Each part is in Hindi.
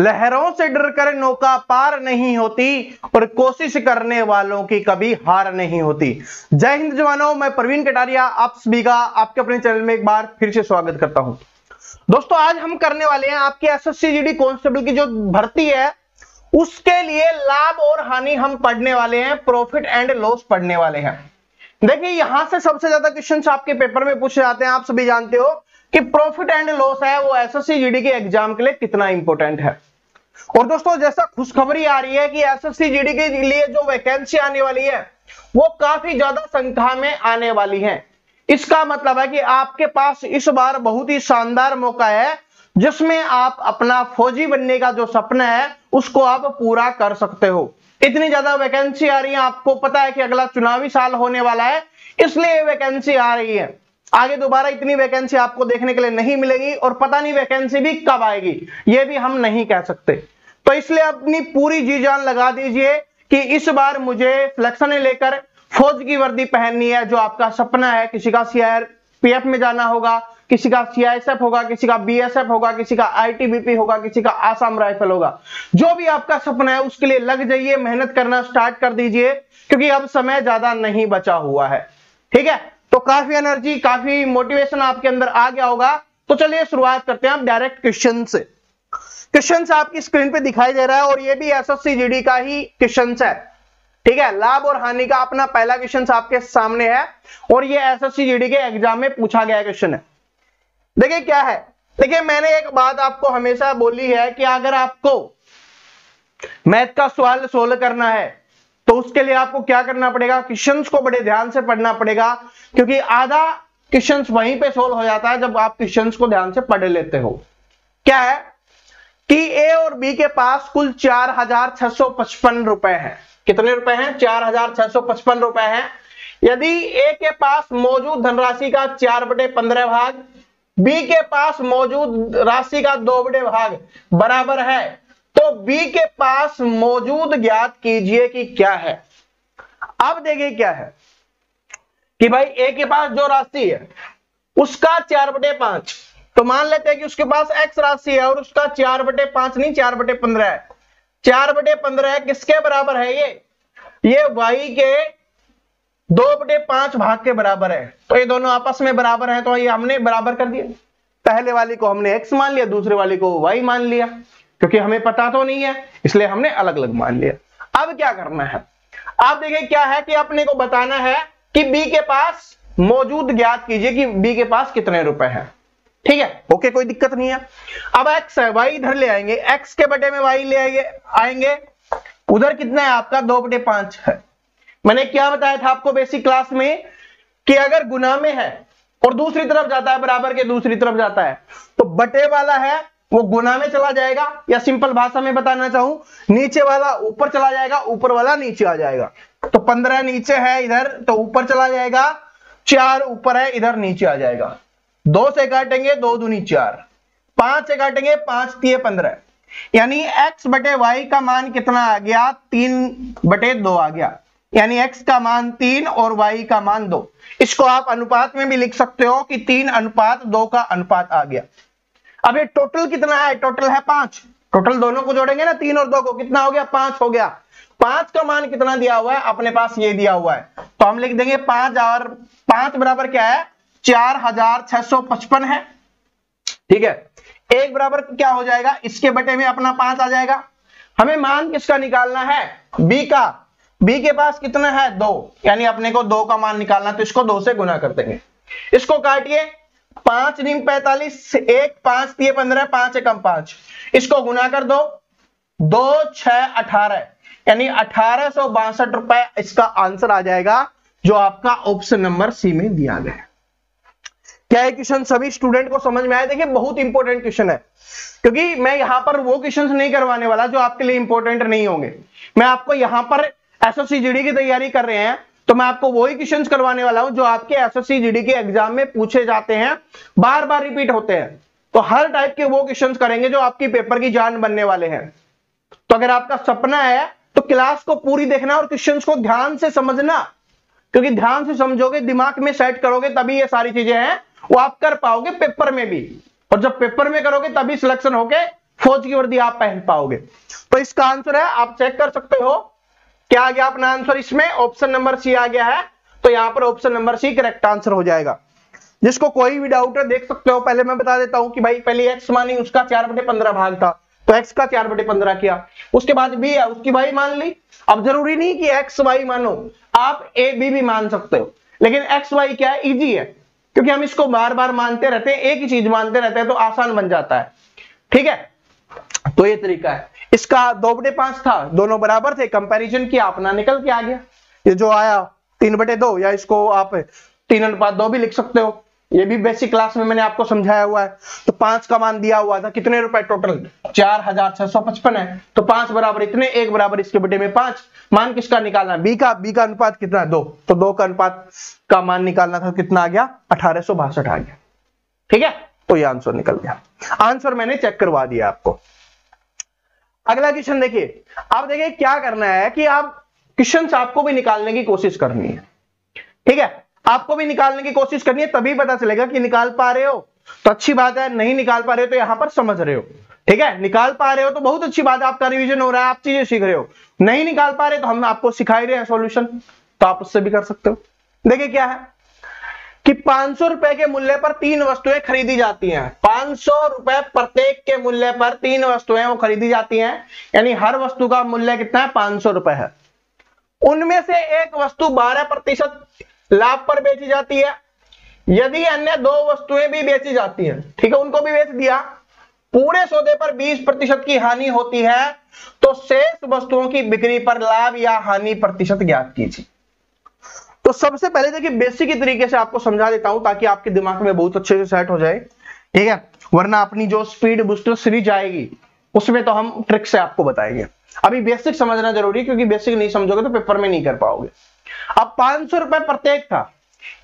लहरों से डरकर नौका पार नहीं होती और कोशिश करने वालों की कभी हार नहीं होती। जय हिंद जवानों, मैं प्रवीण कटारिया आप सभी का आपके अपने चैनल में एक बार फिर से स्वागत करता हूं। दोस्तों, आज हम करने वाले हैं आपके एसएससी जीडी कांस्टेबल की जो भर्ती है उसके लिए लाभ और हानि हम पढ़ने वाले हैं, प्रॉफिट एंड लॉस पढ़ने वाले हैं। देखिए, यहां से सबसे ज्यादा क्वेश्चंस आपके पेपर में पूछे जाते हैं। आप सभी जानते हो कि प्रॉफिट एंड लॉस है वो एसएससी जीडी के एग्जाम के लिए कितना इंपॉर्टेंट है। और दोस्तों, जैसा खुशखबरी आ रही है कि एसएससी जीडी के लिए जो वैकेंसी आने वाली है वो काफी ज्यादा संख्या में आने वाली है। इसका मतलब है कि आपके पास इस बार बहुत ही शानदार मौका है जिसमें आप अपना फौजी बनने का जो सपना है उसको आप पूरा कर सकते हो। इतनी ज्यादा वैकेंसी आ रही है, आपको पता है कि अगला चुनावी साल होने वाला है, इसलिए वैकेंसी आ रही है। आगे दोबारा इतनी वैकेंसी आपको देखने के लिए नहीं मिलेगी और पता नहीं वैकेंसी भी कब आएगी, ये भी हम नहीं कह सकते। तो इसलिए अपनी पूरी जी जान लगा दीजिए कि इस बार मुझे सिलेक्शन लेकर फौज की वर्दी पहननी है। जो आपका सपना है, किसी का सीआरपीएफ में जाना होगा, किसी का सीआईएसएफ होगा, किसी का बीएसएफ होगा, किसी का आईटीबीपी होगा, किसी का आसाम राइफल होगा। जो भी आपका सपना है उसके लिए लग जाइए, मेहनत करना स्टार्ट कर दीजिए, क्योंकि अब समय ज्यादा नहीं बचा हुआ है। ठीक है, तो काफी एनर्जी, काफी मोटिवेशन आपके अंदर आ गया होगा। तो चलिए शुरुआत करते हैं आप डायरेक्ट क्वेश्चन से। क्वेश्चन आपकी स्क्रीन पे दिखाई दे रहा है और ये भी एसएससी जीडी का ही क्वेश्चन है। ठीक है, लाभ और हानि का अपना पहला क्वेश्चन आपके सामने है और ये एसएससी जीडी के एग्जाम में पूछा गया क्वेश्चन है। देखिए क्या है, देखिए मैंने एक बात आपको हमेशा बोली है कि अगर आपको मैथ का सवाल सोल्व करना है तो उसके लिए आपको क्या करना पड़ेगा, क्वेश्चंस को बड़े ध्यान से पढ़ना पड़ेगा, क्योंकि आधा क्वेश्चंस वहीं पे सोल्व हो जाता है जब आप क्वेश्चंस को ध्यान से पढ़ लेते हो। क्या है कि ए और बी के पास कुल 4,655 रुपए हैं। कितने रुपए हैं? 4,655 रुपए हैं। यदि ए के पास मौजूद धनराशि का 4/15 भाग, बी के पास मौजूद राशि का 2 भाग बराबर है, तो बी के पास मौजूद ज्ञात कीजिए कि क्या है। अब देखिए क्या है कि भाई ए के पास जो राशि है उसका 4/5, तो मान लेते हैं कि उसके पास एक्स राशि है और उसका 4/5 नहीं 4/15 है। 4/15 किसके बराबर है? ये वाई के 2/5 भाग के बराबर है। तो ये दोनों आपस में बराबर है, तो ये हमने बराबर कर दिया। पहले वाली को हमने x मान लिया, दूसरे वाली को y मान लिया, क्योंकि हमें पता तो नहीं है इसलिए हमने अलग अलग मान लिया। अब क्या करना है, आप देखिए क्या है कि अपने को बताना है कि b के पास मौजूद ज्ञात कीजिए कि b के पास कितने रुपए हैं। ठीक है, ओके, कोई दिक्कत नहीं है। अब x है, y इधर ले आएंगे, x के बटे में y ले आएंगे। उधर कितना है आपका? 2/5 है। मैंने क्या बताया था आपको बेसिक क्लास में कि अगर गुना में है और दूसरी तरफ जाता है, बराबर के दूसरी तरफ जाता है, तो बटे वाला है वो गुना में चला जाएगा, या सिंपल भाषा में बताना चाहूं, नीचे वाला ऊपर चला जाएगा, ऊपर वाला नीचे आ जाएगा। तो 15 नीचे है इधर तो ऊपर चला जाएगा, 4 ऊपर है इधर नीचे आ जाएगा। 2 से काटेंगे 2 दूनी 4, 5 से काटेंगे 5 तिये 15, यानी x बटे y का मान कितना आ गया? 3/2 आ गया, यानी x का मान 3 और y का मान 2। इसको आप अनुपात में भी लिख सकते हो कि 3:2 का अनुपात आ गया। अब ये टोटल कितना है? टोटल है 5। टोटल दोनों को जोड़ेंगे ना, 3 और 2 को, कितना हो गया? 5 हो गया। 5 का मान कितना दिया हुआ है? अपने पास ये दिया हुआ है, तो हम लिख देंगे 5 और 5 बराबर क्या है? 4,655 है। ठीक है, एक बराबर क्या हो जाएगा? इसके बटे में अपना 5 आ जाएगा। हमें मान किसका निकालना है? बी का। बी के पास कितना है? 2, यानी अपने को 2 का मान निकालना, तो इसको 2 से गुना कर देंगे। इसको काटिए, 5 × 45, 1 5 तिये 15, 5 एकम 5, इसको गुना कर दो, 2 6 18, यानी 1,862 रुपए इसका आंसर आ जाएगा, जो आपका ऑप्शन नंबर सी में दिया गया है। क्या ये क्वेश्चन सभी स्टूडेंट को समझ में आया? देखिए बहुत इंपॉर्टेंट क्वेश्चन है, क्योंकि मैं यहां पर वो क्वेश्चंस नहीं करवाने वाला जो आपके लिए इंपॉर्टेंट नहीं होंगे। मैं आपको यहां पर एसएससी जीडी की तैयारी कर रहे हैं तो मैं आपको वही क्वेश्चंस करवाने वाला हूं जो आपके एसएससी जीडी के एग्जाम में पूछे जाते हैं, बार बार रिपीट होते हैं। तो हर टाइप के वो क्वेश्चंस करेंगे जो आपकी पेपर की जान बनने वाले हैं। तो अगर आपका सपना है तो क्लास को पूरी देखना और क्वेश्चंस को ध्यान से समझना, क्योंकि ध्यान से समझोगे, दिमाग में सेट करोगे, तभी ये सारी चीजें हैं वो आप कर पाओगे पेपर में भी। और जब पेपर में करोगे तभी सिलेक्शन होके फौज की वर्दी आप पहन पाओगे। तो इसका आंसर है, आप चेक कर सकते हो क्या आ गया अपना आंसर, इसमें ऑप्शन नंबर सी आ गया है। तो यहां पर option number C correct answer हो जाएगा। जिसको कोई भी डाउट है देख सकते हो। पहले मैं बता देता हूं कि भाई पहले एक्स मानी, उसका 4/15 भाग था तो एक्स का 4/15 किया। उसके बाद बी है, उसकी वाई मान ली। अब जरूरी नहीं कि एक्स वाई मानो, आप ए बी भी मान सकते हो, लेकिन एक्स वाई क्या है, इजी है, क्योंकि हम इसको बार बार मानते रहते हैं, एक ही चीज मानते रहते हैं तो आसान बन जाता है। ठीक है, तो ये तरीका है। इसका 2/5 था, दोनों बराबर थे, कंपैरिजन किया, अपना निकल के आ गया। ये जो आया 3/2, या इसको आप 3:2 भी लिख सकते हो, ये भी बेसिक क्लास में मैंने आपको समझाया हुआ है। तो 5 का मान दिया हुआ था, कितने रुपए टोटल 4655 है, तो 5 बराबर इतने, 1 बराबर इसके बटे में 5। मान किसका निकालना है, बी का अनुपात कितना है, 2, तो 2 का अनुपात का मान निकालना था, कितना आ गया 1862 आ गया। ठीक है, तो ये आंसर निकल गया। आंसर मैंने चेक करवा दिया आपको। अगला क्वेश्चन देखिए, आप देखिए क्या करना है कि आप क्वेश्चन आपको भी निकालने की कोशिश करनी है। ठीक है, आपको भी निकालने की कोशिश करनी है, तभी पता चलेगा कि निकाल पा रहे हो तो अच्छी बात है, नहीं निकाल पा रहे हो तो यहां पर समझ रहे हो। ठीक है, निकाल पा रहे हो तो बहुत अच्छी बात है, आपका रिवीजन हो रहा है, आप चीजें सीख रहे हो। नहीं निकाल पा रहे तो हम आपको सिखाई रहे हैं सॉल्यूशन, तो आप उससे भी कर सकते हो। देखिए क्या है कि 500 रुपए के मूल्य पर 3 वस्तुएं खरीदी जाती हैं। 500 रुपए प्रत्येक के मूल्य पर 3 वस्तुएं वो खरीदी जाती हैं, यानी हर वस्तु का मूल्य कितना है, 500 रुपए है। उनमें से एक वस्तु 12% लाभ पर बेची जाती है। यदि अन्य 2 वस्तुएं भी बेची जाती हैं, ठीक है, उनको भी बेच दिया, पूरे सौदे पर 20% की हानि होती है, तो शेष वस्तुओं की बिक्री पर लाभ या हानि प्रतिशत ज्ञात कीजिए। तो सबसे पहले देखिए बेसिक तरीके से आपको समझा देता हूं ताकि आपके दिमाग में बहुत अच्छे से सेट हो जाए। ठीक है, वरना अपनी जो स्पीड बूस्टर सीरीज आएगी उसमें तो हम ट्रिक से आपको बताएंगे। अभी बेसिक समझना जरूरी, क्योंकि बेसिक नहीं समझोगे तो पेपर में नहीं कर पाओगे। अब 500 रुपए प्रत्येक था,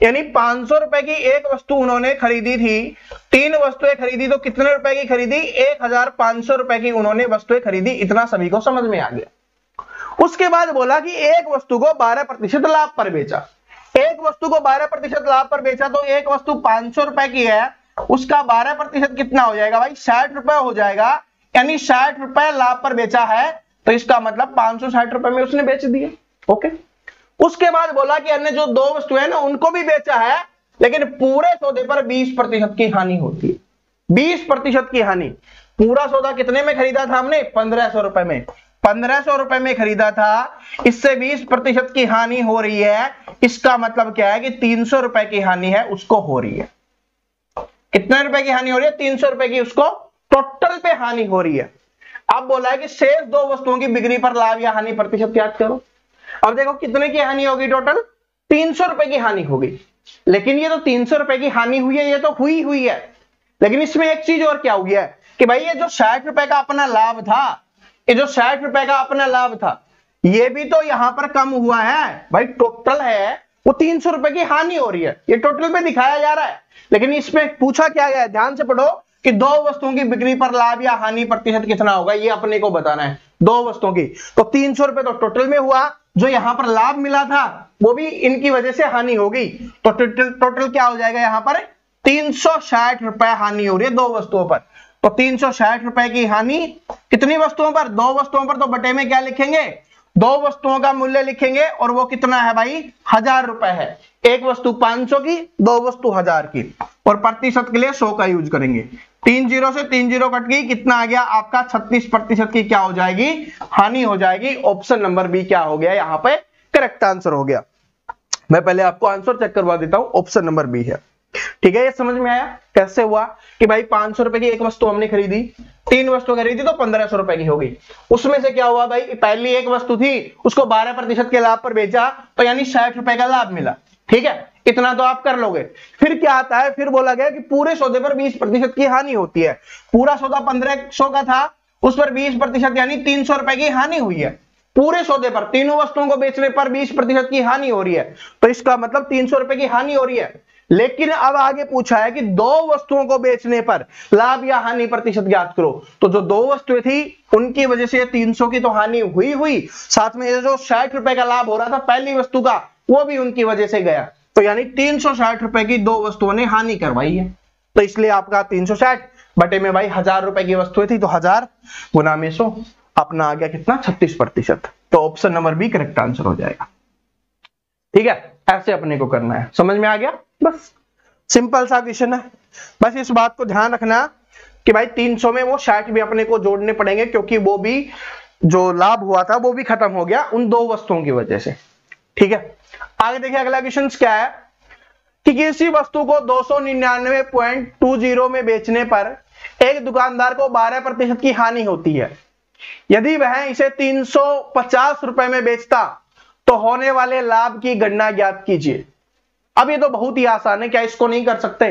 यानी 500 रुपए की एक वस्तु उन्होंने खरीदी थी, 3 वस्तुएं खरीदी, तो कितने रुपए की खरीदी, 1500 रुपए की उन्होंने वस्तुएं खरीदी। इतना सभी को समझ में आ गया। उसके बाद बोला कि एक वस्तु को 12% लाभ पर बेचा। एक वस्तु को 12% लाभ पर बेचा, तो एक वस्तु 500 रुपए की है, उसका 12% कितना हो जाएगा भाई, 60 रुपए हो जाएगा, यानी 60 रुपए लाभ पर बेचा है, तो इसका मतलब 560 रुपए में उसने बेच दिए। ओके, उसके बाद बोला कि अन्य जो 2 वस्तुएं हैं ना उनको भी बेचा है, लेकिन पूरे सौदे पर 20% की हानि होती है। 20% की हानि। पूरा सौदा कितने में खरीदा था हमने, 1500 रुपए में। 1500 रुपए में खरीदा था, इससे 20% की हानि हो रही है, इसका मतलब क्या है कि 300 रुपए की हानि है उसको हो रही है। कितने रुपए की हानि हो रही है, 300 रुपए की उसको टोटल पे हानि हो रही है। अब बोला है कि शेष 2 वस्तुओं की बिक्री पर लाभ या हानि प्रतिशत ज्ञात करो। अब देखो कितने की हानि होगी, टोटल 300 रुपए की हानि होगी। लेकिन ये तो 300 रुपए की हानि हुई है, ये तो हुई है, लेकिन इसमें एक चीज और क्या हुई है कि भाई ये जो 60 रुपए का अपना लाभ था, ये जो 60 रुपए का अपना लाभ था, ये भी तो यहां पर कम हुआ है भाई। टोटल है वो 300 रुपए की हानि हो रही है, ये टोटल में दिखाया जा रहा है, लेकिन इसमें पूछा क्या गया है, ध्यान से पढ़ो कि 2 वस्तुओं की बिक्री पर लाभ या हानि प्रतिशत कितना होगा, ये अपने को बताना है। 2 वस्तुओं की, तो 300 रुपए तो टोटल में हुआ, जो यहां पर लाभ मिला था वो भी इनकी वजह से हानि होगी, तो टोटल क्या हो जाएगा, यहां पर 360 रुपए हानि हो रही है 2 वस्तुओं पर। तो 360 रुपए की हानि कितनी वस्तुओं पर, 2 वस्तुओं पर, तो बटे में क्या लिखेंगे, 2 वस्तुओं का मूल्य लिखेंगे, और वो कितना है भाई, 1000 रुपए है। एक वस्तु 500 की, 2 वस्तु 1000 की, और प्रतिशत के लिए 100 का यूज करेंगे। 3 0 से 3 0 कट गई, कितना आ गया आपका, 36% की क्या हो जाएगी, हानि हो जाएगी। ऑप्शन नंबर बी क्या हो गया, यहां पे करेक्ट आंसर हो गया। मैं पहले आपको आंसर चेक करवा देता हूं, ऑप्शन नंबर बी है। ठीक है, ये समझ में आया कैसे हुआ कि भाई 500 रुपए की एक वस्तु हमने खरीदी, 3 वस्तु खरीदी, तो 1500 रुपए की हो गई। उसमें से क्या हुआ भाई, पहली एक वस्तु थी उसको 12% के लाभ पर बेचा, तो यानी 60 रुपए का लाभ मिला। ठीक है, इतना तो आप कर लोगे। फिर क्या आता है, फिर बोला गया कि पूरे सौदे पर 20% की हानि होती है। पूरा सौदा 1500 का था, उस पर 20% यानी 300 रुपए की हानि हुई है। पूरे सौदे पर, तीनों वस्तुओं को बेचने पर 20% की हानि हो रही है, तो इसका मतलब 300 रुपए की हानि हो रही है। लेकिन अब आगे पूछा है कि 2 वस्तुओं को बेचने पर लाभ या हानि प्रतिशत ज्ञात करो। तो जो 2 वस्तुएं थी उनकी वजह से 300 की तो हानि हुई, साथ में जो 60 रुपए का लाभ हो रहा था पहली वस्तु का, वो भी उनकी वजह से गया, तो यानी 360 रुपए की 2 वस्तुओं ने हानि करवाई है। तो इसलिए आपका 360 बटे में भाई 1000 रुपए की वस्तुएं थी तो 1000 गुना में 100, अपना आ गया कितना 36%। तो option number B correct answer हो जाएगा। ठीक है, ऐसे अपने को करना है। समझ में आ गया? बस सिंपल सा क्वेश्चन है। बस इस बात को ध्यान रखना कि भाई 300 में वो 60 भी अपने को जोड़ने पड़ेंगे, क्योंकि वो भी जो लाभ हुआ था वो भी खत्म हो गया उन दो वस्तुओं की वजह से। ठीक है, आगे देखिए अगला क्वेश्चन क्या है कि किसी वस्तु को 299.20 में बेचने पर एक दुकानदार को 12% की हानि होती है। यदि वह इसे 350 रुपए में बेचता तो होने वाले लाभ की गणना ज्ञात कीजिए। अब ये तो बहुत ही आसान है, क्या इसको नहीं कर सकते?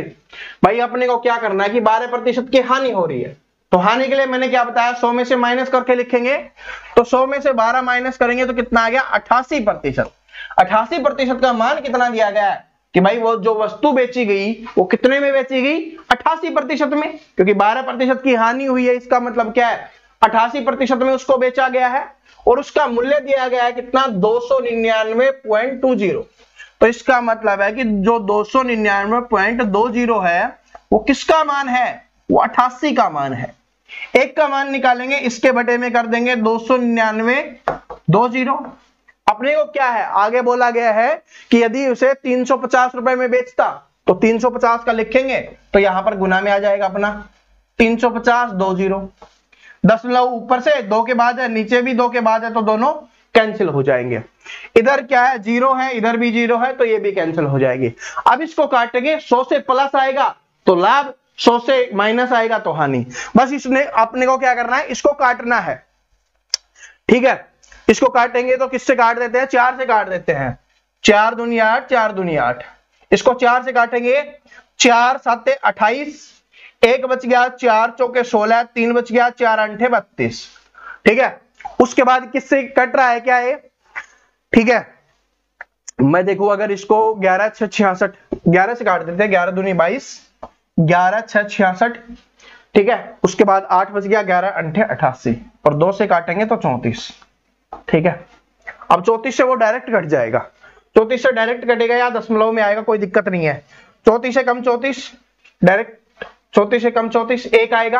भाई अपने को क्या करना है कि 12% की हानि हो रही है, तो हानि के लिए मैंने क्या बताया, 100 में से माइनस करके लिखेंगे। तो 100 में से 12 माइनस करेंगे तो कितना आ गया 88%। 88% का मान कितना दिया गया है कि भाई वो जो वस्तु बेची गई वो कितने में बेची गई, 88% में, क्योंकि 12% की हानि हुई है, इसका मतलब क्या है 88% में उसको बेचा गया है और उसका मूल्य दिया गया है कितना 299.20। तो इसका मतलब है कि जो 299.20 है वो किसका मान है, वो 88 का मान है। एक का मान निकालेंगे, इसके बटे में कर देंगे 299.20। अपने को क्या है, आगे बोला गया है कि यदि उसे 350 रुपए में बेचता तो 350 का लिखेंगे तो यहां पर गुना में आ जाएगा अपना 350.20। दशमलव ऊपर से 2 के बाद है, नीचे भी 2 के बाद है, तो दोनों कैंसिल हो जाएंगे। इधर क्या है 0 है, इधर भी 0 है, तो ये भी कैंसिल हो जाएगी। अब इसको काटेंगे, 100 से प्लस आएगा तो लाभ, 100 से माइनस आएगा तो हानि। बस इसने अपने को क्या करना है, इसको काटना है। ठीक है, इसको काटेंगे तो किससे काट देते हैं, 4 से काट देते हैं। 4 दूनी 8, 4 दूनी 8। इसको 4 से काटेंगे, 4 7 28, 1 बच गया, 4 चौके 16, 3 बच गया, 4 8 32। ठीक है, उसके बाद किससे कट रहा है, क्या है, ठीक है, मैं देखूं अगर इसको 11 6 66, 11 से काट देते हैं, 11 दूनी 22, 11 6 66। ठीक है, उसके बाद 8 बच गया, 11 8 88 और 2 से काटेंगे तो 34। ठीक है, अब 34 से वो डायरेक्ट कट जाएगा, 34 से डायरेक्ट कटेगा या दशमलव में आएगा, कोई दिक्कत नहीं है। 34 से कम 34 डायरेक्ट, 34 से कम 34 1 आएगा।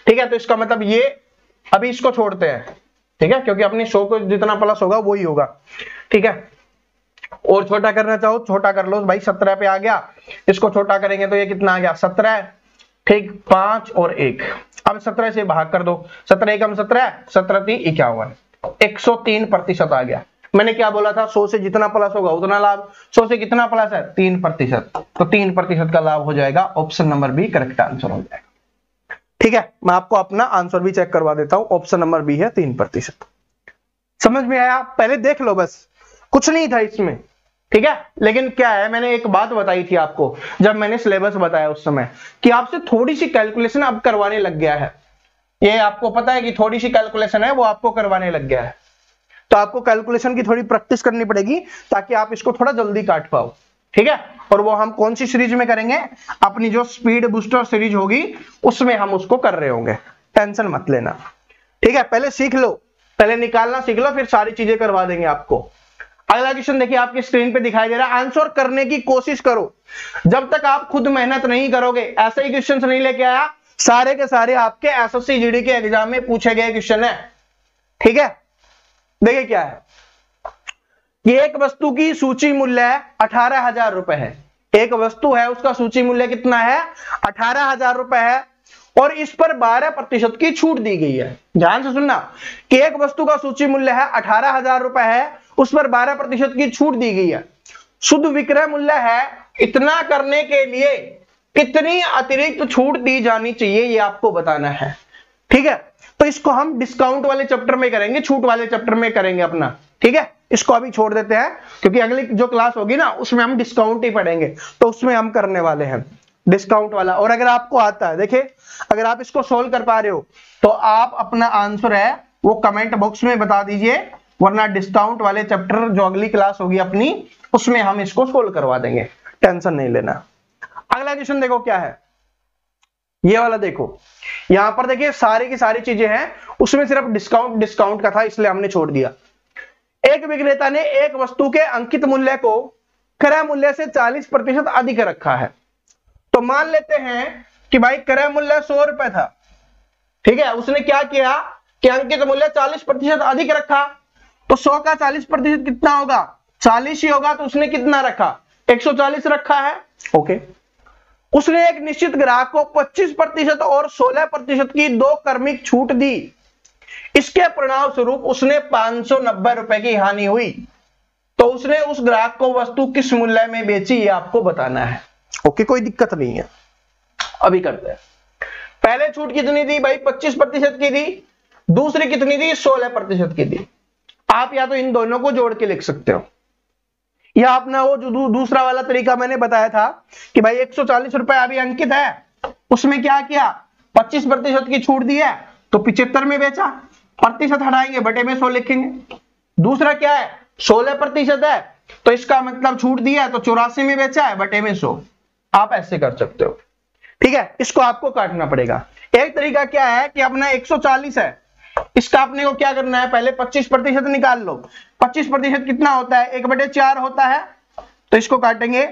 ठीक है, तो इसका मतलब ये, अभी इसको छोड़ते हैं। ठीक है, क्योंकि अपनी 100 को जितना प्लस होगा वही होगा। ठीक है, और छोटा करना चाहो छोटा कर लो भाई, 17 पे आ गया, इसको छोटा करेंगे तो ये कितना आ गया 17। ठीक, 5 और 1, अब 17 से भाग कर दो, 17 एकम 17, 17 3 51, 103% आ गया। मैंने क्या बोला था, 100 से जितना प्लस होगा उतना लाभ, 100 से कितना प्लस है 3%, तो 3% का लाभ हो जाएगा। Option number B correct answer हो जाएगा। ठीक है, मैं आपको अपना आंसर भी चेक करवा देता हूं, ऑप्शन नंबर बी है 3%। समझ में आया? पहले देख लो, बस कुछ नहीं था इसमें। ठीक है, लेकिन क्या है, मैंने एक बात बताई थी आपको जब मैंने सिलेबस बताया उस समय, कि आपसे थोड़ी सी कैलकुलेशन अब करवाने लग गया है। ये आपको पता है कि थोड़ी सी कैलकुलेशन है वो आपको करवाने लग गया है, तो आपको कैलकुलेशन की थोड़ी प्रैक्टिस करनी पड़ेगी ताकि आप इसको थोड़ा जल्दी काट पाओ। ठीक है, और वो हम कौन सी सीरीज में करेंगे, अपनी जो स्पीड बूस्टर सीरीज होगी उसमें हम उसको कर रहे होंगे, टेंशन मत लेना। ठीक है, पहले सीख लो, पहले निकालना सीख लो, फिर सारी चीजें करवा देंगे आपको। अगला क्वेश्चन देखिए, आपकी स्क्रीन पे दिखाई दे रहा है, आंसर करने की कोशिश करो। जब तक आप खुद मेहनत नहीं करोगे, ऐसे ही क्वेश्चन नहीं लेके आया, सारे के सारे आपके एसएससी जीडी के एग्जाम में पूछे गए क्वेश्चन है। ठीक है, देखिए क्या है, ये एक वस्तु की सूची मूल्य 18,000 रुपए है। एक वस्तु है, उसका सूची मूल्य कितना है 18,000 रुपए है, और इस पर 12% की छूट दी गई है। ध्यान से सुनना कि एक वस्तु का सूची मूल्य है 18,000 रुपए है, उस पर 12% की छूट दी गई है। शुद्ध विक्रय मूल्य है, इतना करने के लिए कितनी अतिरिक्त छूट दी जानी चाहिए ये आपको बताना है। ठीक है, तो इसको हम डिस्काउंट वाले चैप्टर में करेंगे, छूट वाले चैप्टर में करेंगे अपना। ठीक है, इसको अभी छोड़ देते हैं क्योंकि अगली जो क्लास होगी ना उसमें हम डिस्काउंट ही पढ़ेंगे, तो उसमें हम करने वाले हैं डिस्काउंट वाला। और अगर आपको आता है, देखिए अगर आप इसको सोल्व कर पा रहे हो तो आप अपना आंसर है वो कमेंट बॉक्स में बता दीजिए, वरना डिस्काउंट वाले चैप्टर जो अगली क्लास होगी अपनी उसमें हम इसको सोल्व करवा देंगे, टेंशन नहीं लेना। अगला क्वेश्चन देखो क्या है, ये वाला देखो, यहां पर देखिए सारी की सारी चीजें हैं, उसमें सिर्फ डिस्काउंट का था इसलिए हमने छोड़ दिया। एक विक्रेता ने एक वस्तु के अंकित मूल्य को क्रय मूल्य से 40% अधिक रखा है। तो मान लेते हैं कि भाई क्रय मूल्य 100 रुपए था, ठीक है, उसने क्या किया कि अंकित मूल्य 40% अधिक रखा, तो 100 का 40% कितना होगा, 40 ही होगा, तो उसने कितना रखा, 140 रखा है। ओके, उसने एक निश्चित ग्राहक को 25% और 16% की 2 क्रमिक छूट दी, इसके परिणाम स्वरूप उसने 590 रुपए की हानि हुई, तो उसने उस ग्राहक को वस्तु किस मूल्य में बेची, ये आपको बताना है। ओके, कोई दिक्कत नहीं है, अभी करते हैं। पहले छूट कितनी दी भाई, 25% की दी, दूसरी कितनी दी, 16% की दी। आप या तो इन दोनों को जोड़ के लिख सकते हो, या अपना वो जो दूसरा वाला तरीका मैंने बताया था कि भाई 140 रुपए अभी अंकित है, उसमें क्या किया, 25% की छूट दी है तो 75 में बेचा, प्रतिशत हटाएंगे बटे में 100 लिखेंगे। दूसरा क्या है, 16% है तो इसका मतलब छूट दिया है तो 84 में बेचा है, बटे में 100। आप ऐसे कर सकते हो, ठीक है, इसको आपको काटना पड़ेगा। एक तरीका क्या है कि अपना 140 है, इसका अपने को क्या करना है, पहले 25% निकाल लो। 25% कितना होता है, 1/4 होता है, तो इसको काटेंगे,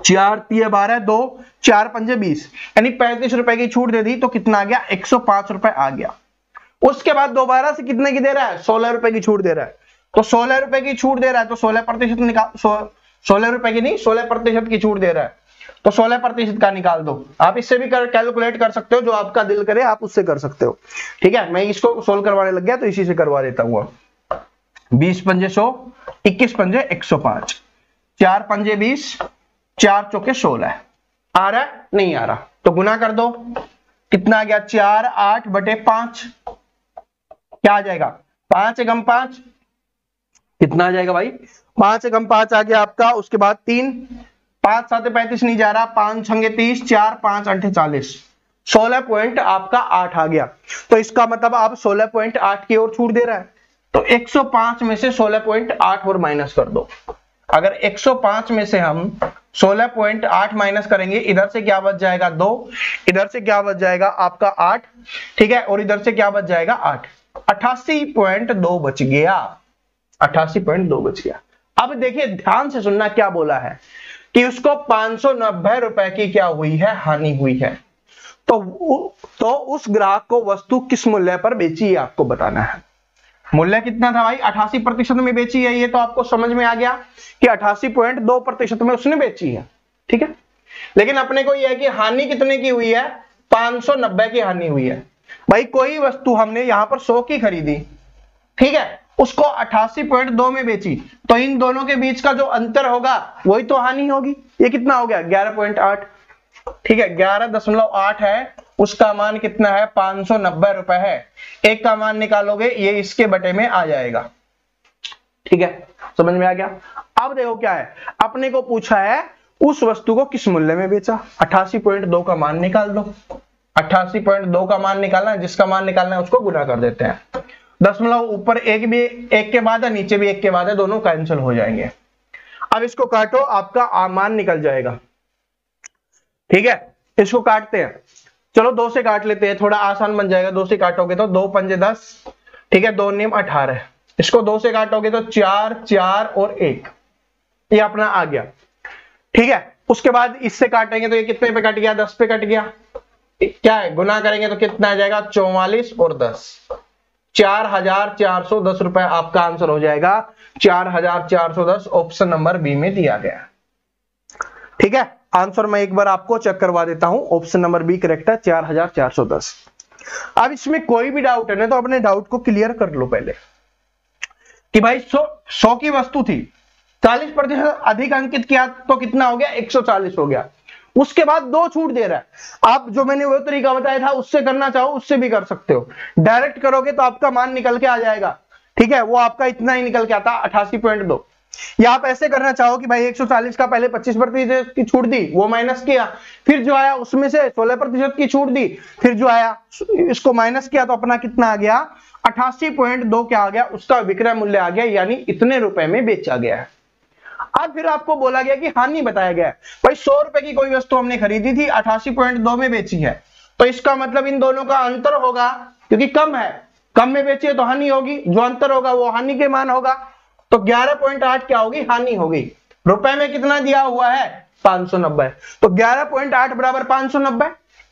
4 3 12 2 4 5 20, यानी 35 रुपए की छूट दे दी, तो कितना आ गया, 105 रुपए आ गया। उसके बाद दोबारा से कितने की दे रहा है, 16 रुपए की छूट दे रहा है, तो 16 रुपए की छूट दे रहा है तो 16% निकाल, 16 रुपए की नहीं, 16% की छूट दे रहा है, तो 16% का निकाल दो। आप इससे भी कैलकुलेट कर सकते हो, जो आपका दिल करे आप उससे कर सकते हो, ठीक है। मैं इसको सोल्व करवाने लग गया तो इसी से करवा देता हूं। 20 पंजे 100, 21 पंजे 105, 4 पंजे 20, 4 चौके 16। आ रहा है, नहीं आ रहा तो गुना कर दो, कितना आ गया, 4 8 बटे 5, क्या आ जाएगा, 5 एकम 5, कितना आ जाएगा भाई, 5 एकम 5 आ गया आपका। उसके बाद 3, 5 7 35 नहीं जा रहा, 5 छंगे 30, 4 5 8 40, 16 पॉइंट आपका 8 आ गया। तो इसका मतलब आप 16.8 की ओर छूट दे रहा है, तो 105 में से 16.8 और माइनस कर दो। अगर 105 में से हम 16.8 माइनस करेंगे, इधर से क्या बच जाएगा 2, इधर से क्या बच जाएगा आपका 8, ठीक है, और इधर से क्या बच जाएगा 8, 88.2 बच गया, 88.2 बच गया। अब देखिए ध्यान से सुनना, क्या बोला है कि उसको 590 रुपए की क्या हुई है, हानि हुई है। तो उस ग्राहक को वस्तु किस मूल्य पर बेची है आपको बताना है। मूल्य कितना था भाई, 88% में बेची है, ये तो आपको समझ में आ गया कि 88.2% में उसने बेची है, ठीक है। लेकिन अपने को यह है कि हानि कितने की हुई है, 590 की हानि हुई है। भाई कोई वस्तु हमने यहां पर 100 की खरीदी, ठीक है, उसको 88.2 में बेची, तो इन दोनों के बीच का जो अंतर होगा वही तो हानि होगी। ये कितना हो गया, 11.8, ठीक है, 11.8 है, उसका मान कितना है, 590 रुपए है। एक का मान निकालोगे, ये इसके बटे में आ जाएगा, ठीक है, समझ में आ गया। अब देखो क्या है, अपने को पूछा है उस वस्तु को किस मूल्य में बेचा, 88.2 का मान निकाल दो। 88.2 का मान निकालना है, जिसका मान निकालना है उसको गुना कर देते हैं। दशमलव ऊपर एक भी एक के बाद है, नीचे भी एक के बाद है, दोनों कैंसिल हो जाएंगे। अब इसको काटो, आपका मान निकल जाएगा, ठीक है। इसको काटते हैं, चलो 2 से काट लेते हैं, थोड़ा आसान बन जाएगा। 2 से काटोगे तो 2 पंजे 10, ठीक है, 2 नियम 18। इसको 2 से काटोगे तो 4 4 और 1, ये अपना आ गया, ठीक है। उसके बाद इससे काटेंगे तो ये कितने पे कट गया, 10 पे कट गया। क्या है, गुना करेंगे तो कितना आ जाएगा, 44 और 10, 4410 रुपए आपका आंसर हो जाएगा। 4410 ऑप्शन नंबर बी में दिया गया, ठीक है। आंसर मैं एक बार आपको चेक करवा देता हूं, ऑप्शन नंबर बी करेक्ट है, 4410। अब इसमें कोई भी डाउट है ना, तो अपने डाउट को क्लियर कर लो पहले कि भाई 100 की वस्तु थी, 40% अधिक अंकित किया तो कितना हो गया, 140 हो गया। उसके बाद 2 छूट दे रहा है। आप जो मैंने वो तरीका बताया था उससे करना चाहो उससे भी कर सकते हो, डायरेक्ट करोगे तो आपका मान निकल के आ जाएगा, ठीक है, वो आपका इतना ही निकल के आता 88.2। या आप ऐसे करना चाहो कि भाई 140 का पहले 25% की छूट दी, वो माइनस किया, फिर जो आया उसमें से 16% की छूट दी, फिर जो आया इसको माइनस किया, तो अपना कितना आ गया, 88.2 क्या आ गया, उसका विक्रय मूल्य आ गया, यानी इतने रुपए में बेचा गया है। अब फिर आपको बोला गया कि हानि बताया गया है। भाई 100 रुपए की कोई वस्तु हमने खरीदी थी, 88.2 में बेची है, तो इसका मतलब इन दोनों का अंतर होगा, क्योंकि कम है, कम में बेची है तो हानि होगी, जो अंतर होगा वो हानि के मान होगा, तो 11.8 क्या होगी, हानि होगी। रुपए में कितना दिया हुआ है, 590, तो 11.8 बराबर 590,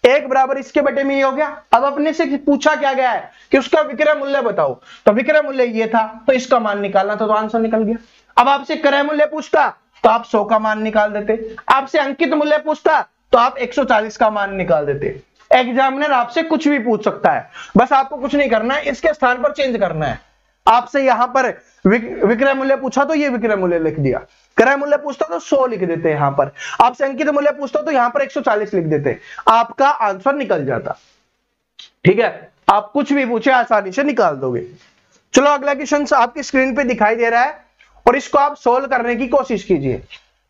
1 बराबर इसके बटे में ये हो गया। अब अपने से पूछा क्या गया है कि उसका विक्रय मूल्य बताओ, तो विक्रय मूल्य ये था, तो इसका मान निकालना था, तो आंसर निकल गया। अब आपसे क्रय मूल्य पूछता तो आप 100 का मान निकाल देते, आपसे अंकित मूल्य पूछता तो आप 140 का मान निकाल देते। एग्जामिनर आपसे कुछ भी पूछ सकता है, बस आपको कुछ नहीं करना है, इसके स्थान पर चेंज करना है। आपसे यहां पर विक्रय मूल्य पूछा तो ये विक्रय मूल्य लिख दिया, क्रय मूल्य पूछता तो 100 लिख देते यहां पर, आपसे अंकित मूल्य पूछता तो यहां पर 140 लिख देते, आपका आंसर निकल जाता। ठीक है, आप कुछ भी पूछे आसानी से निकाल दोगे। चलो अगला क्वेश्चन आपकी स्क्रीन पे दिखाई दे रहा है और इसको आप सोल्व करने की कोशिश कीजिए।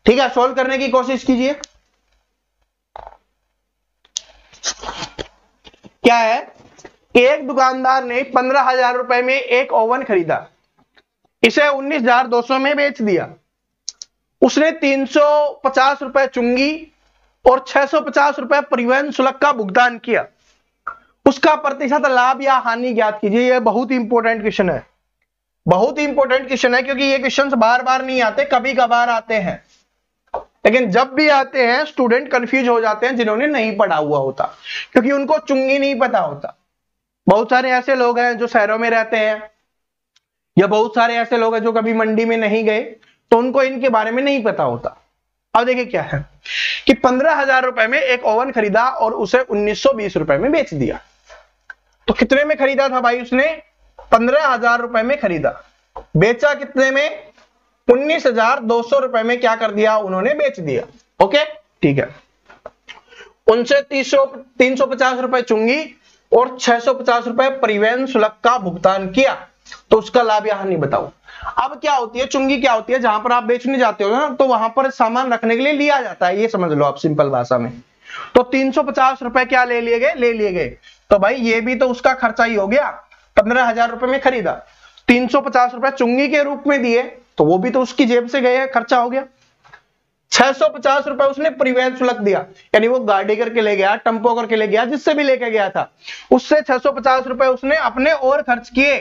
ठीक है, सोल्व करने की कोशिश कीजिए। क्या है कि एक दुकानदार ने 15,000 रुपए में एक ओवन खरीदा, इसे 19,200 में बेच दिया। उसने 350 रुपए चुंगी और 650 रुपए परिवहन शुल्क का भुगतान किया। उसका प्रतिशत लाभ या हानि ज्ञात कीजिए। यह बहुत इंपॉर्टेंट क्वेश्चन है, बहुत इंपॉर्टेंट क्वेश्चन है, क्योंकि ये क्वेश्चन बार बार नहीं आते, कभी कभार आते हैं, लेकिन जब भी आते हैं स्टूडेंट कंफ्यूज हो जाते हैं जिन्होंने नहीं पढ़ा हुआ होता, क्योंकि उनको चुंगी नहीं पता होता। बहुत सारे ऐसे लोग हैं जो शहरों में रहते हैं, या बहुत सारे ऐसे लोग हैं जो कभी मंडी में नहीं गए, तो उनको इनके बारे में नहीं पता होता। अब देखिए क्या है कि 15,000 रुपए में एक ओवन खरीदा और उसे 1920 रुपए में बेच दिया। तो कितने में खरीदा था भाई उसने? 15,000 रुपए में खरीदा, बेचा कितने में? 19,200 रुपए में क्या कर दिया उन्होंने? बेच दिया। ओके ठीक है, उनसे 350 रुपए चुंगी और 650 रुपए परिवहन शुल्क का भुगतान किया, तो उसका लाभ या हानि बताओ। अब क्या होती है चुंगी, क्या होती है, जहां पर आप बेचने जाते हो ना, तो वहां पर सामान रखने के लिए लिया जाता है, ये समझ लो आप सिंपल भाषा में। तो 350 रुपए क्या ले लिए गए? ले लिए गए। तो भाई ये भी तो उसका खर्चा ही हो गया। 15,000 रुपए में खरीदा, 350 रुपए चुंगी के रूप में दिए, तो वो भी तो उसकी जेब से गए, खर्चा हो गया। 650 रुपए उसने परिवहन शुल्क दिया, यानी वो गाड़ी करके ले गया, टेम्पो करके ले गया, जिससे भी लेके गया था, उससे 650 रुपए उसने अपने और खर्च किए।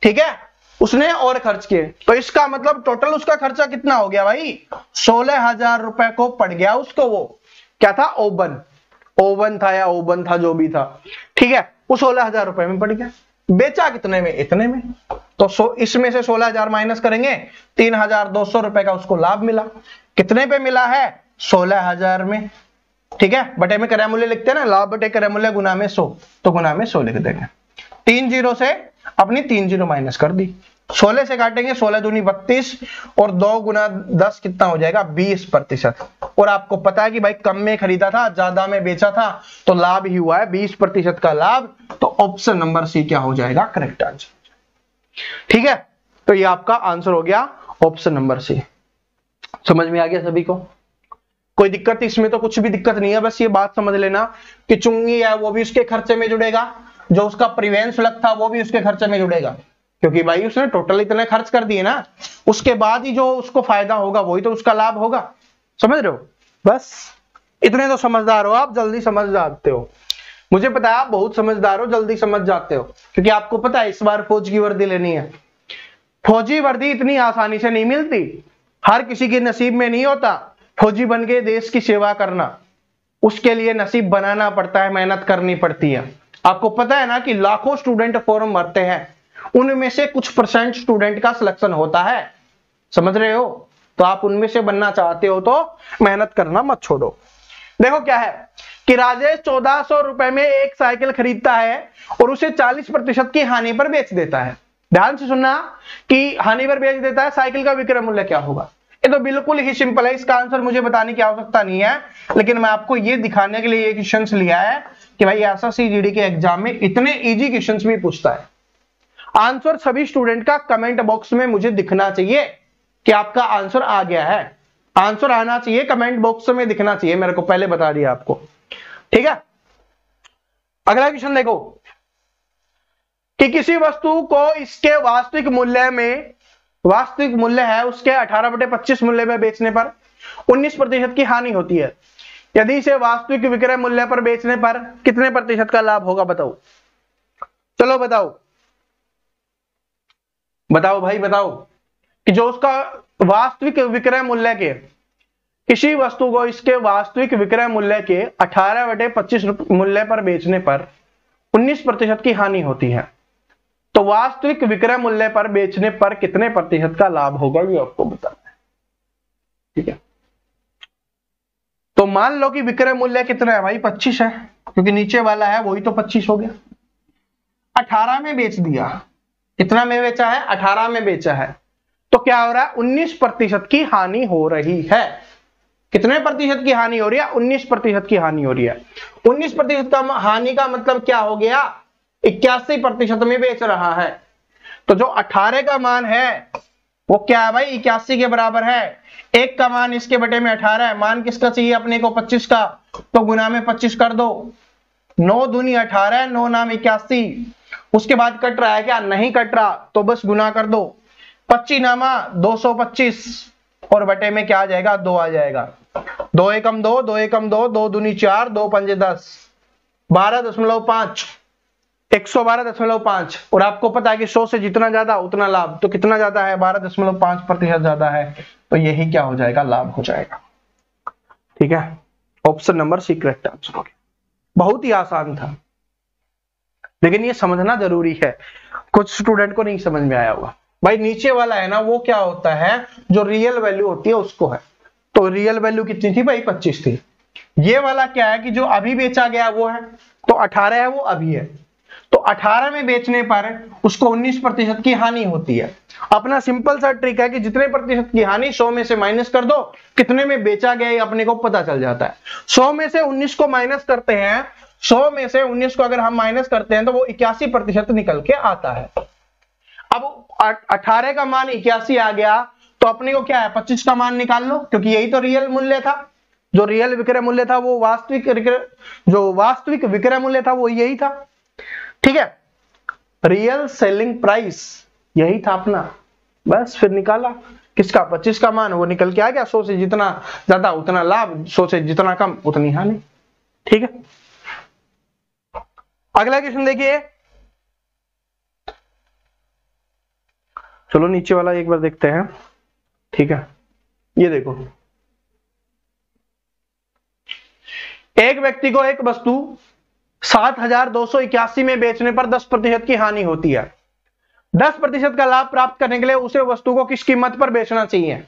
ठीक है, उसने और खर्च किए, तो इसका मतलब टोटल उसका खर्चा कितना हो गया भाई? 16,000 रुपए को पड़ गया उसको। वो क्या था? ओवन था, या ओवन था, जो भी था। ठीक है, वो 16,000 रुपए में पड़ गया। बेचा कितने में? इतने में। तो इसमें से 16,000 माइनस करेंगे, 3,200 रुपए का उसको लाभ मिला। कितने पे मिला है? 16,000 में। ठीक है, बटे में क्रय मूल्य लिखते हैं ना, लाभ बटे क्रय मूल्य गुना में 100, तो गुना में 100 लिख देंगे। 3 जीरो से अपनी 3 जीरो माइनस कर दी, 16 से काटेंगे, 16 दूनी 32 और 2 गुना 10 कितना हो जाएगा? 20%। और आपको पता है कि भाई कम में खरीदा था, ज्यादा में बेचा था, तो लाभ ही हुआ है 20% का लाभ। तो ऑप्शन नंबर सी क्या हो जाएगा? Correct answer. ठीक है, तो ये आपका आंसर हो गया ऑप्शन नंबर सी। समझ में आ गया सभी को? कोई दिक्कत इसमें? तो कुछ भी दिक्कत नहीं है, बस ये बात समझ लेना कि चुंगी है वो भी उसके खर्चे में जुड़ेगा, जो उसका परिवहन शुल्क था वो भी उसके खर्चे में जुड़ेगा, क्योंकि भाई उसने टोटल इतने खर्च कर दिए ना, उसके बाद ही जो उसको फायदा होगा वही तो उसका लाभ होगा। समझ रहे हो? बस इतने तो समझदार हो आप, जल्दी समझ जाते हो। मुझे पता है आप बहुत समझदार हो, जल्दी समझ जाते हो, क्योंकि आपको पता है इस बार फौज की वर्दी लेनी है। फौजी वर्दी इतनी आसानी से नहीं मिलती, हर किसी के नसीब में नहीं होता फौजी बन के देश की सेवा करना। उसके लिए नसीब बनाना पड़ता है, मेहनत करनी पड़ती है। आपको पता है ना कि लाखों स्टूडेंट फॉर्म भरते हैं, उनमें से कुछ परसेंट स्टूडेंट का सिलेक्शन होता है। समझ रहे हो? तो आप उनमें से बनना चाहते हो तो मेहनत करना मत छोड़ो। देखो क्या है कि राजेश 1400 रुपए में एक साइकिल खरीदता है और उसे 40% की हानि पर बेच देता है। ध्यान से सुनना कि हानि पर बेच देता है, साइकिल का विक्रय मूल्य क्या होगा? ये तो बिल्कुल ही सिंपल है, इसका आंसर मुझे बताने की आवश्यकता नहीं है, लेकिन मैं आपको ये दिखाने के लिए ये क्वेश्चंस लिया है कि भाई एसएससी जीडी के एग्जाम में इतने इजी क्वेश्चंस भी पूछता है। आंसर सभी स्टूडेंट का कमेंट बॉक्स में मुझे दिखना चाहिए कि आपका आंसर आ गया है। आंसर आना चाहिए, कमेंट बॉक्स में दिखना चाहिए मेरे को, पहले बता दिया आपको। ठीक है, अगला क्वेश्चन देखो कि किसी वस्तु को इसके वास्तविक मूल्य है उसके 18/25 मूल्य में बेचने पर 19% की हानि होती है। यदि इसे वास्तविक विक्रय मूल्य पर बेचने पर कितने प्रतिशत का लाभ होगा? बताओ, चलो बताओ भाई बताओ कि जो उसका वास्तविक विक्रय मूल्य के किसी वस्तु को इसके वास्तविक विक्रय मूल्य के 18/25 मूल्य पर बेचने पर 19% की हानि होती है। तो वास्तविक विक्रय मूल्य पर बेचने पर कितने प्रतिशत का लाभ होगा ये आपको बताना है। ठीक है, तो मान लो कि विक्रय मूल्य कितना है भाई, 25 है, क्योंकि नीचे वाला है वही तो 25 हो गया। 18 में बेच दिया, कितना में बेचा है, 18 में बेचा है, तो क्या हो रहा है, 19% की हानि हो रही है। कितने प्रतिशत की हानि हो रही है, 19% की हानि हो रही है। 19% का हानि का मतलब क्या हो गया, 81% में बेच रहा है। तो जो 18 का मान है वो क्या है भाई, 81 के बराबर है। 1 का मान इसके बटे में 18 है, मान किसका चाहिए अपने को, 25 का, तो गुना में 25 कर दो। 9 दूनी 18, 9 नाम 81। उसके बाद कट रहा है क्या, नहीं कट रहा, तो बस गुना कर दो। 25 नामा 225 और बटे में क्या आ जाएगा, 2 आ जाएगा। 2 एकम 2, 2 एकम 2, 2 दूनी 4, 2 पंजे 10, 12.5, 112.5। और आपको पता है कि 100 से जितना ज्यादा उतना लाभ, तो कितना ज्यादा है, 12.5% ज्यादा है, तो यही क्या हो जाएगा, लाभ हो जाएगा। ठीक है, option number C correct answer हो गया। बहुत ही आसान था, लेकिन ये समझना जरूरी है, कुछ स्टूडेंट को नहीं समझ में आया होगा। भाई नीचे वाला है ना, वो क्या होता है, जो रियल वैल्यू होती है उसको है, तो रियल वैल्यू कितनी थी भाई, 25 थी। ये वाला क्या है कि जो अभी बेचा गया वो है, तो 18 है वो अभी है, तो 18 में बेचने पर उसको 19% की हानि होती है। अपना सिंपल सा ट्रिक है कि जितने प्रतिशत की हानि 100 में से माइनस कर दो, कितने में बेचा गया ये अपने को पता चल जाता है। 100 में से 19 को माइनस करते हैं, 100 में से 19 को अगर हम माइनस करते हैं तो वो 81% निकल के आता है। अब 18 का मान 81 आ गया, तो अपने को क्या है, 25 का मान निकाल लो, क्योंकि यही तो रियल मूल्य था। जो रियल विक्रय मूल्य था वो वास्तविक विक्रय मूल्य था वो यही था। ठीक है, रियल सेलिंग प्राइस यही था अपना, बस फिर निकाला किसका, 25 का मान, वो निकल के आ गया। 100 से जितना ज्यादा उतना लाभ, 100 से जितना कम उतनी हानि। ठीक है, अगला क्वेश्चन देखिए, चलो नीचे वाला एक बार देखते हैं। ठीक है, ये देखो, एक व्यक्ति को एक वस्तु 7,281 में बेचने पर 10% की हानि होती है। 10% का लाभ प्राप्त करने के लिए उसे वस्तु को किस कीमत पर बेचना चाहिए।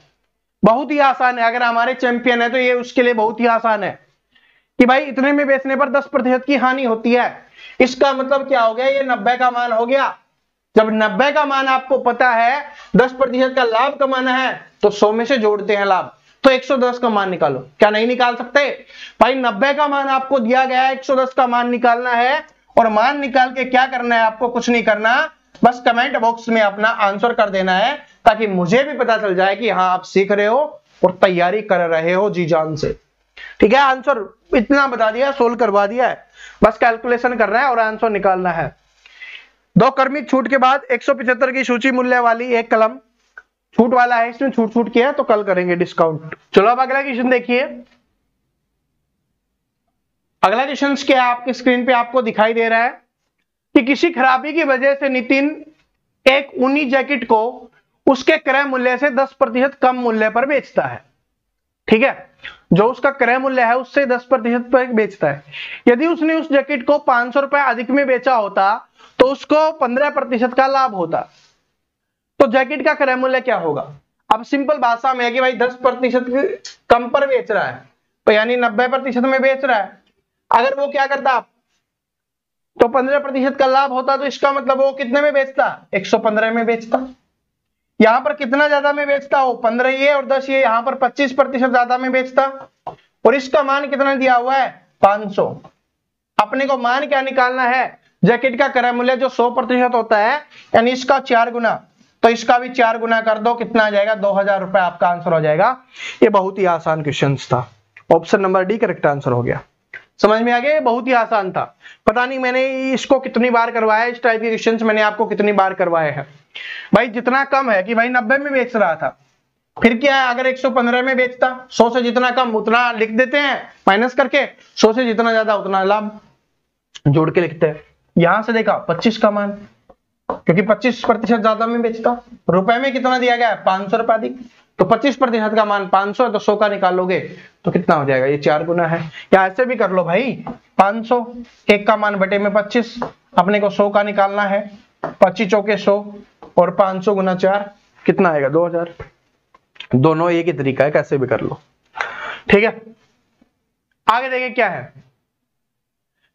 बहुत ही आसान है, अगर हमारे चैंपियन है तो ये उसके लिए बहुत ही आसान है कि भाई इतने में बेचने पर 10% की हानि होती है। इसका मतलब क्या हो गया, ये 90 का मान हो गया। जब 90 का मान आपको पता है, 10% का लाभ कमाना है, तो 100 में से जोड़ते हैं लाभ, तो 110 का मान निकालो। क्या नहीं निकाल सकते भाई, 90 का मान आपको दिया गया है, 110 का मान निकालना है, और मान निकाल के क्या करना है, आपको कुछ नहीं करना, बस कमेंट बॉक्स में अपना आंसर कर देना है, ताकि मुझे भी पता चल जाए कि हाँ आप सीख रहे हो और तैयारी कर रहे हो जी जान से। ठीक है, आंसर इतना बता दिया, सोल्व करवा दिया है, बस कैलकुलेशन करना है और आंसर निकालना है। 2 क्रमिक छूट के बाद 175 की सूची मूल्य वाली एक कलम, छूट वाला है, इसमें छूट किया है तो कल करेंगे डिस्काउंट। चलो अब अगला क्वेश्चन देखिए। अगला क्वेश्चन क्या है, आपकी स्क्रीन पे आपको दिखाई दे रहा है कि किसी खराबी की वजह से नितिन एक ऊनी जैकेट को उसके क्रय मूल्य से 10% कम मूल्य पर बेचता है। ठीक है, जो उसका क्रय मूल्य है उससे 10% पर बेचता है। यदि उसने उस जैकेट को 500 रुपए अधिक में बेचा होता तो उसको 15% का लाभ होता, तो जैकेट का क्रय मूल्य क्या होगा। अब सिंपल भाषा में है कि भाई 10% कम पर बेच रहा है, तो यानी 90% में बेच रहा है। अगर वो क्या करता तो 15% का लाभ होता, तो इसका मतलब वो कितने में बेचता, 115 में बेचता। यहां पर कितना ज्यादा में बेचता हो, 15 ये और 10 ये, यहां पर 25% ज्यादा में बेचता, और इसका मान कितना दिया हुआ है, 500। अपने को मान क्या निकालना है, जैकेट का क्रय मूल्य जो 100% होता है, यानी इसका 4 गुना, तो इसका भी 4 गुना कर दो, कितना आ जाएगा, 2000 रुपए आपका आंसर हो जाएगा। ये बहुत ही आसान क्वेश्चन था, option number D correct answer हो गया। समझ में आ गया, बहुत ही आसान था। पता नहीं मैंने इसको कितनी बार करवाया, इस टाइप के क्वेश्चंस मैंने आपको कितनी बार करवाए हैं। भाई जितना कम है कि भाई 90 में बेच रहा था, फिर क्या है, अगर 115 में बेचता, 100 से जितना कम उतना लिख देते हैं माइनस करके, 100 से जितना ज्यादा उतना लाभ जोड़ के लिखते हैं। यहां से देखा 25 का मान, क्योंकि 25% ज्यादा में बेचता, रुपए में कितना दिया गया है, 500 रुपए अधिक, तो 25% का मान 500 है, तो 100 का निकालोगे तो कितना हो जाएगा, ये 4 गुना है। या ऐसे भी कर लो भाई, 500 1 का मान बटे में 25, अपने को 100 का निकालना है, 25 चौके 100 और 500 गुना 4 कितना आएगा, 2000। दोनों एक ही तरीका है, कैसे भी कर लो, ठीक है। आगे देखिए क्या है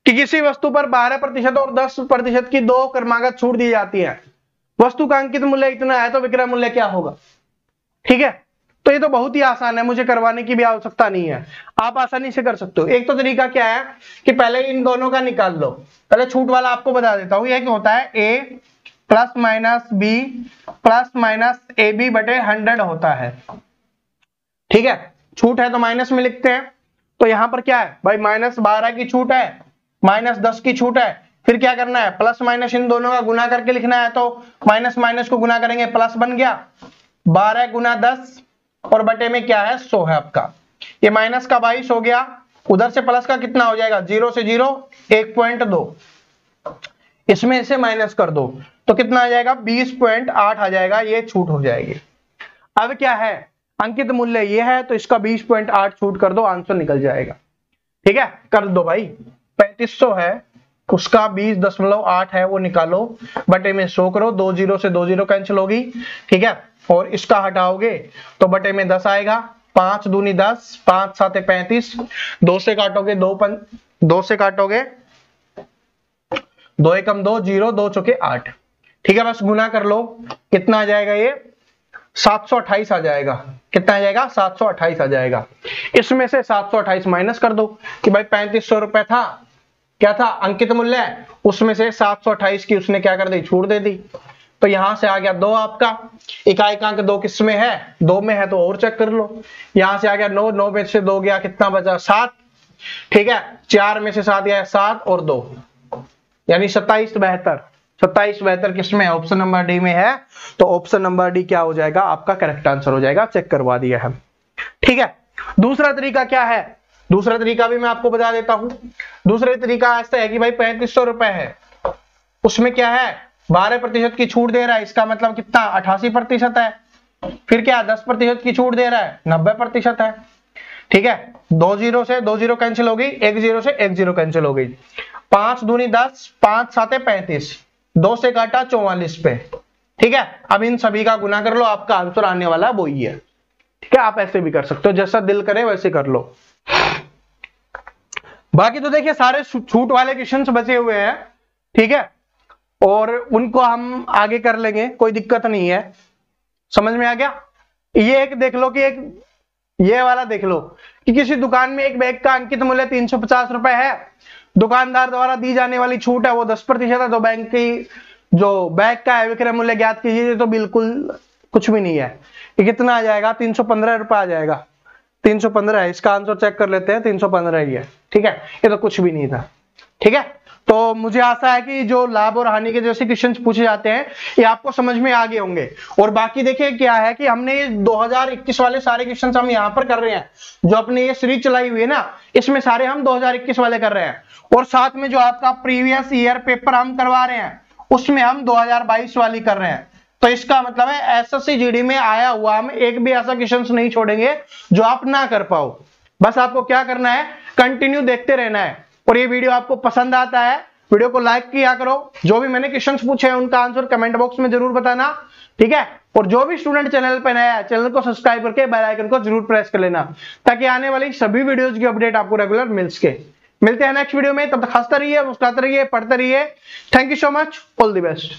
कि किसी वस्तु पर 12% और 10% की दो क्रमागत छूट दी जाती है। वस्तु का अंकित मूल्य इतना है तो विक्रय मूल्य क्या होगा, ठीक है। तो ये तो बहुत ही आसान है, मुझे करवाने की भी आवश्यकता नहीं है, आप आसानी से कर सकते हो। एक तो तरीका क्या है कि पहले इन दोनों का निकाल लो। पहले छूट वाला आपको बता देता हूं, यह क्या होता है, a plus minus B plus minus A B बटे 100 होता है, ठीक है। छूट है तो माइनस में लिखते हैं। तो यहां पर क्या है भाई, -12 की छूट है, -10 की छूट है, फिर क्या करना है, प्लस माइनस इन दोनों का गुना करके लिखना है। तो माइनस माइनस को गुना करेंगे, प्लस बन गया 12 गुना 10 और बटे में क्या है, 100 है आपका। ये माइनस का 22 हो गया, उधर से प्लस का कितना हो जाएगा, 0 से 0 1.2, इसमें से माइनस कर दो तो कितना आ जाएगा, 20.8 आ जाएगा, ये छूट हो जाएगी। अब क्या है, अंकित मूल्य ये है तो इसका 20.8 छूट कर दो, आंसर निकल जाएगा, ठीक है। कर दो भाई, 3500 है उसका 20.8 है वो निकालो, बटे में 100 करो, 2 0 से 2 0 कैंसिल होगी, ठीक है। और इसका हटाओगे तो बटे में 10 आएगा, 5 दूनी 10, 5 7 35, 2 से काटोगे 2 से काटोगे 2 एकम 2 0, 2 चौके 8, ठीक है। बस गुना कर लो, कितना आ जाएगा, ये 728 आ जाएगा। कितना आ जाएगा, 728 आ जाएगा। इसमें से 728 माइनस कर दो कि भाई 3500 रुपए था, क्या था अंकित मूल्य, उसमें से 728 की उसने क्या कर दी, छूट दे दी। तो यहां से आ गया 2 आपका, इकाई का अंक 2 किस में है, 2 में है, तो और चेक कर लो। यहां से आ गया 9, 9 में से 2 गया, कितना बचा, 7, ठीक है। 4 में से 7 गया, 7 और 2 यानी 27 72, 27 72 किसमें है, ऑप्शन नंबर डी में है। तो ऑप्शन नंबर डी क्या हो जाएगा, आपका करेक्ट आंसर हो जाएगा, चेक करवा दिया है, ठीक है। दूसरा तरीका क्या है, दूसरा तरीका भी मैं आपको बता देता हूं। दूसरा तरीका ऐसा है कि भाई 3500 रुपए है, उसमें क्या है 12% की छूट दे रहा है, इसका मतलब कितना 88% है। फिर क्या 10% की छूट दे रहा है, 90% है, ठीक है। 2 0 से 2 0 कैंसिल हो गई, 1 0 से 1 0 कैंसिल हो गई, 5 दूनी 10, 5 7 35, 2 से काटा 44 पे, ठीक है। अब इन सभी का गुना कर लो, आपका आंसर आने वाला वही है, ठीक है। आप ऐसे भी कर सकते हो, जैसा दिल करे वैसे कर लो। बाकी तो देखिए सारे छूट वाले क्वेश्चंस बचे हुए हैं, ठीक है, और उनको हम आगे कर लेंगे, कोई दिक्कत नहीं है। समझ में आ गया। ये एक देख लो कि एक ये वाला देख लो कि किसी दुकान में एक बैग का अंकित मूल्य 350 रुपए है, दुकानदार द्वारा दी जाने वाली छूट है वो 10% है, तो बैंक की जो बैग का है विक्रय मूल्य ज्ञात कीजिए। तो बिल्कुल कुछ भी नहीं है, ये कितना आ जाएगा, 315 रुपए आ जाएगा, 315 है, इसका आंसर चेक कर लेते हैं, 315 ही है, ठीक है। ये तो कुछ भी नहीं था, ठीक है। तो मुझे आशा है कि जो लाभ और हानि के जैसे क्वेश्चन पूछे जाते हैं ये आपको समझ में आ गए होंगे। और बाकी देखिए क्या है कि हमने 2021 वाले सारे क्वेश्चन हम यहाँ पर कर रहे हैं, जो अपने ये सीरीज चलाई हुई है ना, इसमें सारे हम 2021 वाले कर रहे हैं। और साथ में जो आपका प्रीवियस ईयर पेपर हम करवा रहे हैं उसमें हम 2022 वाली कर रहे हैं। तो इसका मतलब है एसएससी जीडी में आया हुआ हम एक भी ऐसा क्वेश्चन नहीं छोड़ेंगे जो आप ना कर पाओ। बस आपको क्या करना है, कंटिन्यू देखते रहना है। और ये वीडियो आपको पसंद आता है, वीडियो को लाइक किया करो, जो भी मैंने क्वेश्चंस पूछे हैं उनका आंसर कमेंट बॉक्स में जरूर बताना, ठीक है। और जो भी स्टूडेंट चैनल पर नया है, चैनल को सब्सक्राइब करके बेल आइकन को जरूर प्रेस कर लेना, ताकि आने वाली सभी वीडियोस की अपडेट आपको रेगुलर मिल सके। मिलते हैं नेक्स्ट वीडियो में, तब तक हंसते रहिए, मुस्कुराते रहिए, पढ़ते रहिए। Thank you so much, all the best.